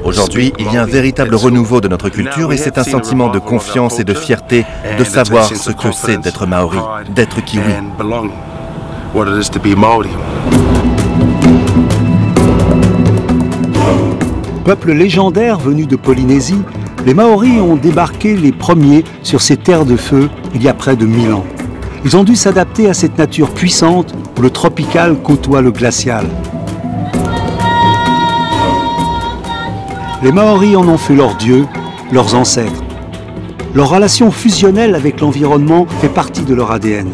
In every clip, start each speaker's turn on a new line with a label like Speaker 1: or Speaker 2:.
Speaker 1: Aujourd'hui, il y a un véritable renouveau de notre culture et c'est un sentiment de confiance et de fierté de savoir ce que c'est d'être maori, d'être kiwi.
Speaker 2: Peuple légendaire venu de Polynésie, les Maoris ont débarqué les premiers sur ces terres de feu il y a près de 1000 ans. Ils ont dû s'adapter à cette nature puissante où le tropical côtoie le glacial. Les Maoris en ont fait leur dieu, leurs ancêtres. Leur relation fusionnelle avec l'environnement fait partie de leur ADN.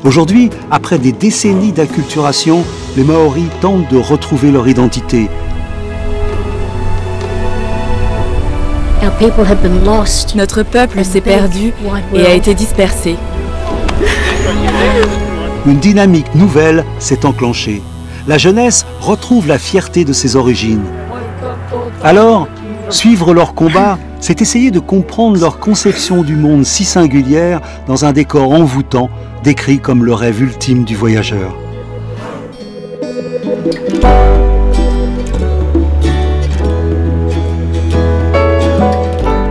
Speaker 2: Aujourd'hui, après des décennies d'acculturation, les Maoris tentent de retrouver leur identité.
Speaker 3: Notre peuple s'est perdu et a été dispersé.
Speaker 2: Une dynamique nouvelle s'est enclenchée. La jeunesse retrouve la fierté de ses origines. Alors, suivre leur combat, c'est essayer de comprendre leur conception du monde si singulière dans un décor envoûtant, décrit comme le rêve ultime du voyageur.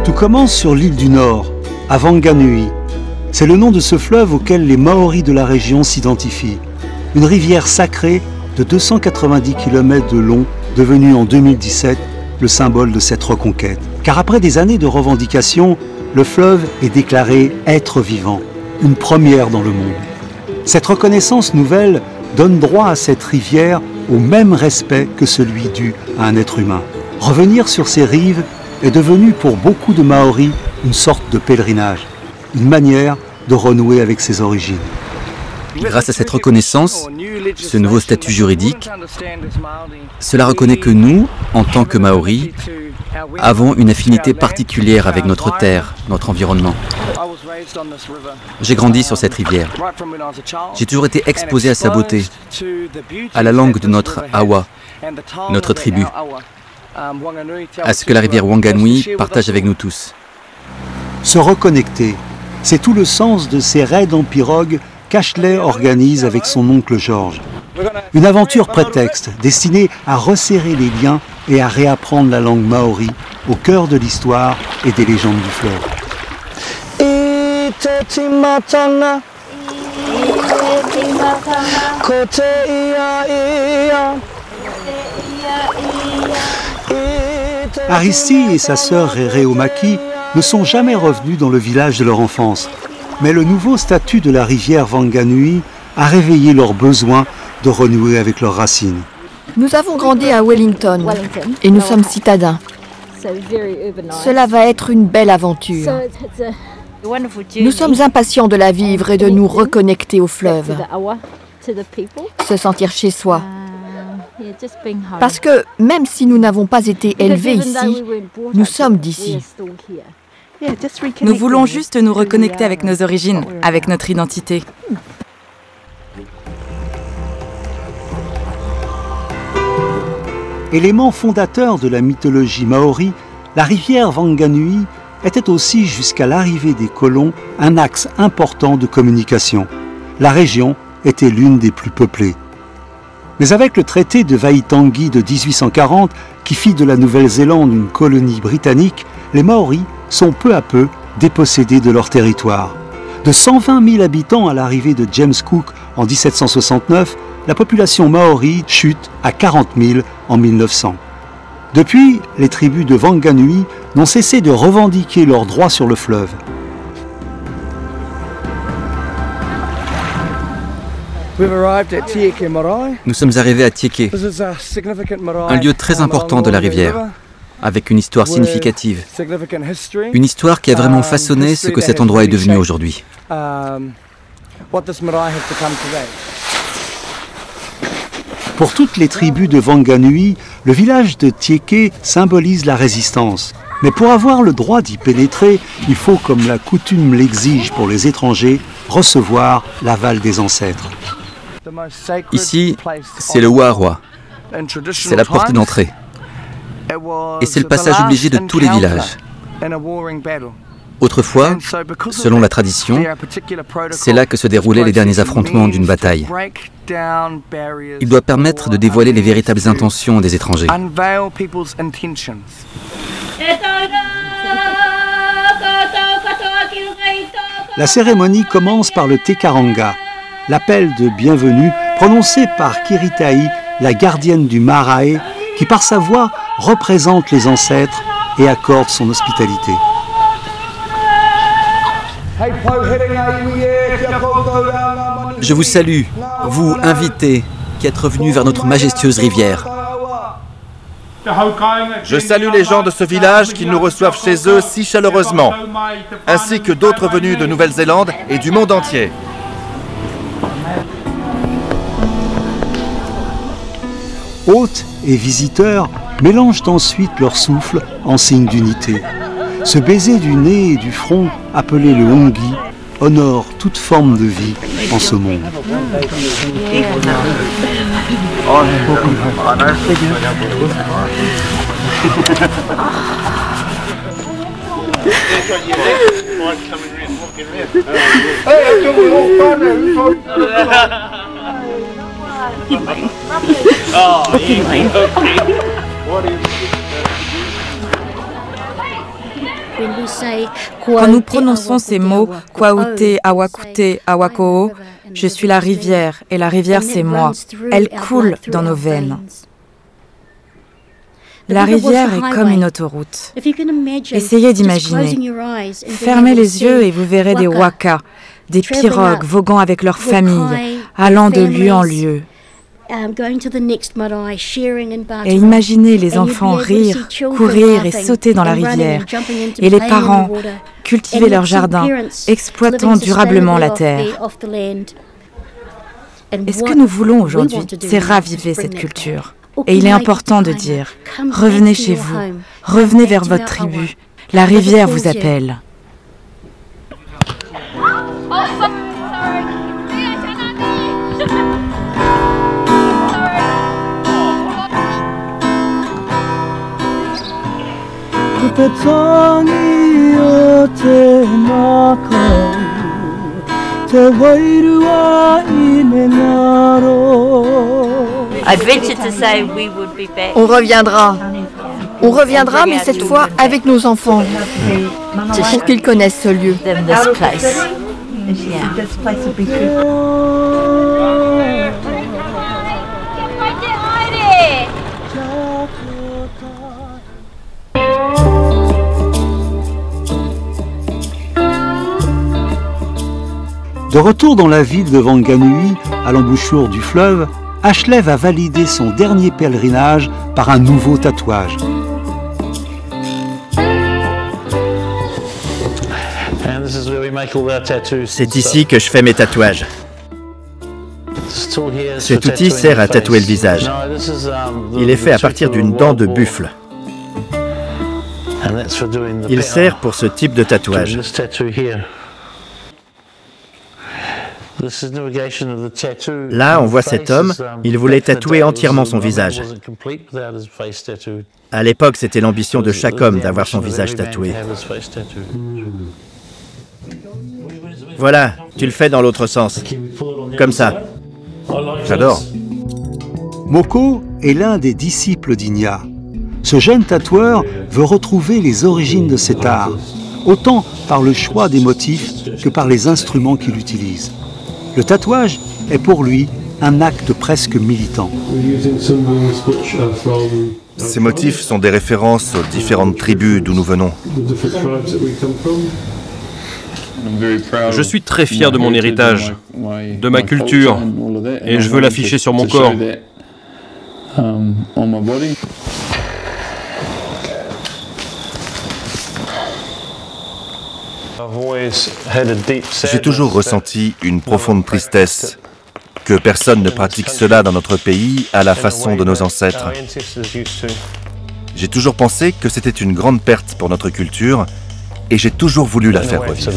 Speaker 2: Tout commence sur l'île du Nord, à Wanganui. C'est le nom de ce fleuve auquel les Maoris de la région s'identifient. Une rivière sacrée de 290 km de long, devenue en 2017 le symbole de cette reconquête. Car après des années de revendications, le fleuve est déclaré être vivant, une première dans le monde. Cette reconnaissance nouvelle donne droit à cette rivière au même respect que celui dû à un être humain. Revenir sur ces rives est devenu pour beaucoup de Maoris une sorte de pèlerinage, une manière de renouer avec ses origines.
Speaker 4: Grâce à cette reconnaissance, ce nouveau statut juridique, cela reconnaît que nous, en tant que Maoris, avons une affinité particulière avec notre terre, notre environnement. J'ai grandi sur cette rivière. J'ai toujours été exposé à sa beauté, à la langue de notre Awa, notre tribu, à ce que la rivière Wanganui partage avec nous tous.
Speaker 2: Se reconnecter, c'est tout le sens de ces raids en pirogue qu'Ashley organise avec son oncle George. Une aventure prétexte destinée à resserrer les liens et à réapprendre la langue maori au cœur de l'histoire et des légendes du fleuve. Aristi et sa sœur Rereomaki ne sont jamais revenus dans le village de leur enfance. Mais le nouveau statut de la rivière Wanganui a réveillé leur besoin de renouer avec leurs racines.
Speaker 5: Nous avons grandi à Wellington et nous sommes citadins. Cela va être une belle aventure. Nous sommes impatients de la vivre et de nous reconnecter au fleuve. Se sentir chez soi. Parce que même si nous n'avons pas été élevés ici, nous sommes d'ici.
Speaker 3: Nous voulons juste nous reconnecter avec nos origines, avec notre identité.
Speaker 2: Élément fondateur de la mythologie maori, la rivière Wanganui était aussi, jusqu'à l'arrivée des colons, un axe important de communication. La région était l'une des plus peuplées. Mais avec le traité de Waitangi de 1840, qui fit de la Nouvelle-Zélande une colonie britannique, les Maoris sont peu à peu dépossédés de leur territoire. De 120 000 habitants à l'arrivée de James Cook en 1769, la population maori chute à 40 000 en 1900. Depuis, les tribus de Wanganui n'ont cessé de revendiquer leurs droits sur le fleuve.
Speaker 4: Nous sommes arrivés à Tieke, un lieu très important de la rivière, avec une histoire significative, une histoire qui a vraiment façonné ce que cet endroit est devenu aujourd'hui.
Speaker 2: Pour toutes les tribus de Wanganui, le village de Tieke symbolise la résistance. Mais pour avoir le droit d'y pénétrer, il faut, comme la coutume l'exige pour les étrangers, recevoir l'aval des ancêtres.
Speaker 4: Ici, c'est le Waharua, c'est la porte d'entrée. Et c'est le passage obligé de tous les villages. Autrefois, selon la tradition, c'est là que se déroulaient les derniers affrontements d'une bataille. Il doit permettre de dévoiler les véritables intentions des étrangers.
Speaker 2: La cérémonie commence par le Tekaranga, l'appel de bienvenue prononcé par Kiritai, la gardienne du Marae, qui par sa voix représente les ancêtres et accorde son hospitalité.
Speaker 4: Je vous salue, vous, invités, qui êtes revenus vers notre majestueuse rivière.
Speaker 1: Je salue les gens de ce village qui nous reçoivent chez eux si chaleureusement, ainsi que d'autres venus de Nouvelle-Zélande et du monde entier.
Speaker 2: Hôtes et visiteurs mélangent ensuite leur souffle en signe d'unité. Ce baiser du nez et du front, appelé le hongi, honore toute forme de vie en ce monde.
Speaker 3: Quand nous prononçons ces mots, Kwaute, Awakute, Awakoo, je suis la rivière, et la rivière c'est moi. Elle coule dans nos veines. La rivière est comme une autoroute. Essayez d'imaginer. Fermez les yeux et vous verrez des wakas, des pirogues voguant avec leurs familles, allant de lieu en lieu. Et imaginez les enfants rire, courir et sauter dans la rivière, et les parents cultiver leur jardin, exploitant durablement la terre. Et ce que nous voulons aujourd'hui, c'est raviver cette culture. Et il est important de dire, revenez chez vous, revenez vers votre tribu, la rivière vous appelle.
Speaker 5: On reviendra, mais cette fois avec nos enfants, pour qu'ils connaissent ce lieu.
Speaker 2: De retour dans la ville de Wanganui, à l'embouchure du fleuve, Ashley va valider son dernier pèlerinage par un nouveau tatouage.
Speaker 1: C'est ici que je fais mes tatouages. Cet outil sert à tatouer le visage. Il est fait à partir d'une dent de buffle. Il sert pour ce type de tatouage. Là, on voit cet homme, il voulait tatouer entièrement son visage. À l'époque, c'était l'ambition de chaque homme d'avoir son visage tatoué. Voilà, tu le fais dans l'autre sens. Comme ça. J'adore.
Speaker 2: Moko est l'un des disciples d'Inya. Ce jeune tatoueur veut retrouver les origines de cet art, autant par le choix des motifs que par les instruments qu'il utilise. Le tatouage est pour lui un acte presque militant.
Speaker 1: Ces motifs sont des références aux différentes tribus d'où nous venons.
Speaker 6: Je suis très fier de mon héritage, de ma culture, et je veux l'afficher sur mon corps.
Speaker 1: J'ai toujours ressenti une profonde tristesse que personne ne pratique cela dans notre pays à la façon de nos ancêtres. J'ai toujours pensé que c'était une grande perte pour notre culture et j'ai toujours voulu la faire revivre.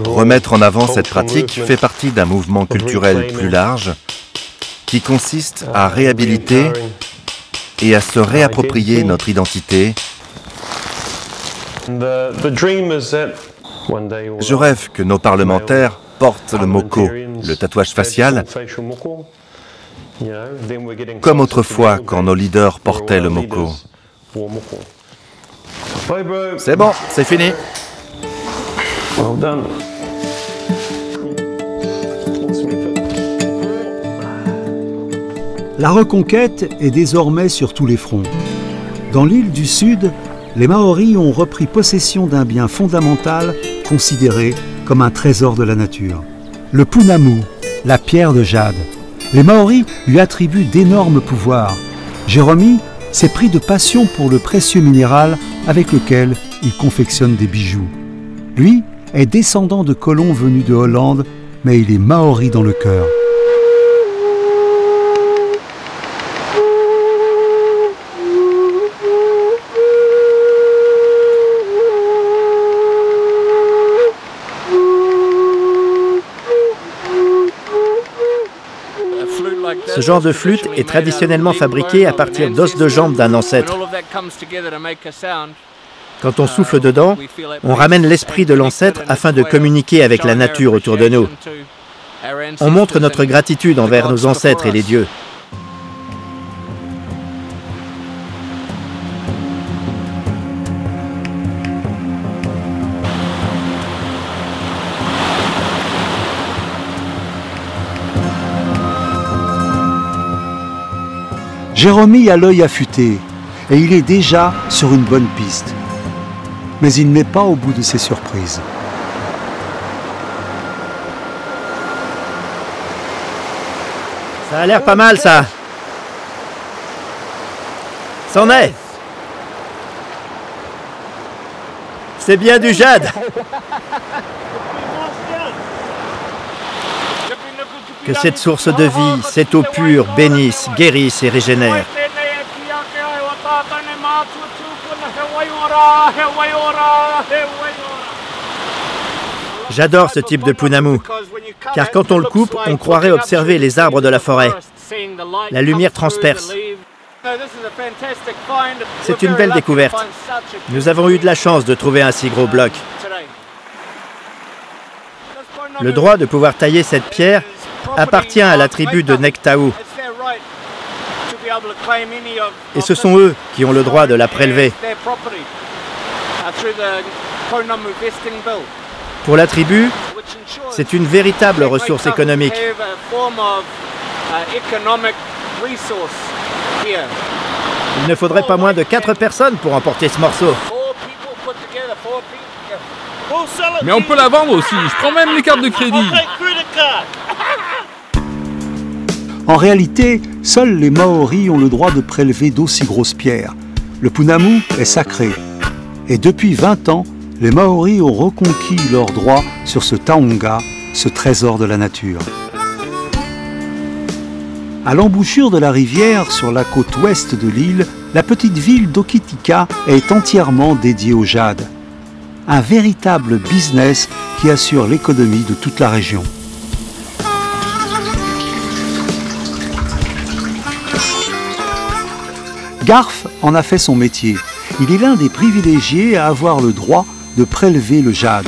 Speaker 1: Remettre en avant cette pratique fait partie d'un mouvement culturel plus large qui consiste à réhabiliter et à se réapproprier notre identité. Je rêve que nos parlementaires portent le moko, le tatouage facial, comme autrefois quand nos leaders portaient le moko. C'est bon, c'est fini.
Speaker 2: La reconquête est désormais sur tous les fronts. Dans l'île du Sud, les Maoris ont repris possession d'un bien fondamental considéré comme un trésor de la nature. Le punamu, la pierre de jade. Les Maoris lui attribuent d'énormes pouvoirs. Jérôme s'est pris de passion pour le précieux minéral avec lequel il confectionne des bijoux. Lui est descendant de colons venus de Hollande, mais il est Maori dans le cœur.
Speaker 7: Ce genre de flûte est traditionnellement fabriqué à partir d'os de jambe d'un ancêtre. Quand on souffle dedans, on ramène l'esprit de l'ancêtre afin de communiquer avec la nature autour de nous. On montre notre gratitude envers nos ancêtres et les dieux.
Speaker 2: Jérôme a l'œil affûté et il est déjà sur une bonne piste. Mais il n'est pas au bout de ses surprises.
Speaker 7: Ça a l'air pas mal, ça. C'en est. C'est bien du jade. Que cette source de vie, cette eau pure, bénisse, guérisse et régénère. J'adore ce type de punamu, car quand on le coupe, on croirait observer les arbres de la forêt. La lumière transperce. C'est une belle découverte. Nous avons eu de la chance de trouver un si gros bloc. Le droit de pouvoir tailler cette pierre appartient à la tribu de Nektaou. Et ce sont eux qui ont le droit de la prélever. Pour la tribu, c'est une véritable ressource économique. Il ne faudrait pas moins de 4 personnes pour emporter ce morceau.
Speaker 6: Mais on peut la vendre aussi, je prends même les cartes de crédit.
Speaker 2: En réalité, seuls les Maoris ont le droit de prélever d'aussi grosses pierres. Le punamu est sacré. Et depuis 20 ans, les Maoris ont reconquis leurs droits sur ce taonga, ce trésor de la nature. À l'embouchure de la rivière, sur la côte ouest de l'île, la petite ville d'Okitika est entièrement dédiée au jade. Un véritable business qui assure l'économie de toute la région. Garf en a fait son métier. Il est l'un des privilégiés à avoir le droit de prélever le jade.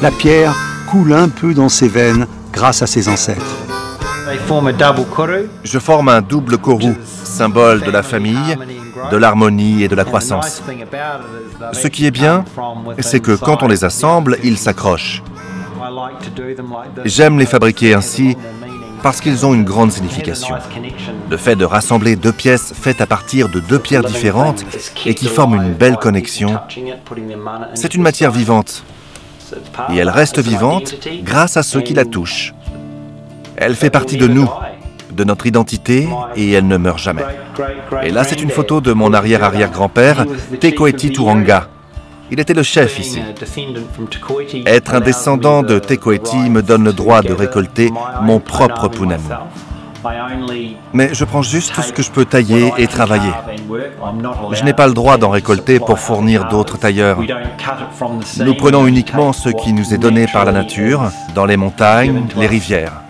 Speaker 2: La pierre coule un peu dans ses veines grâce à ses ancêtres.
Speaker 1: Je forme un double koru, symbole de la famille, de l'harmonie et de la croissance. Ce qui est bien, c'est que quand on les assemble, ils s'accrochent. J'aime les fabriquer ainsi parce qu'ils ont une grande signification. Le fait de rassembler 2 pièces faites à partir de 2 pierres différentes et qui forment une belle connexion, c'est une matière vivante. Et elle reste vivante grâce à ceux qui la touchent. Elle fait partie de nous, de notre identité, et elle ne meurt jamais. Et là, c'est une photo de mon arrière-arrière-grand-père, Te Koeti Turanga. Il était le chef ici. Être un descendant de Te Koeti me donne le droit de récolter mon propre punamu. Mais je prends juste ce que je peux tailler et travailler. Je n'ai pas le droit d'en récolter pour fournir d'autres tailleurs. Nous prenons uniquement ce qui nous est donné par la nature, dans les montagnes, les rivières.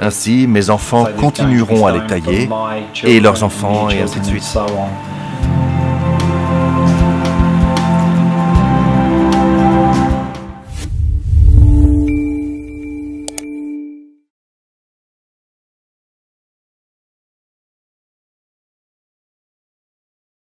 Speaker 1: Ainsi, mes enfants continueront à les tailler, et leurs enfants, et ainsi de suite.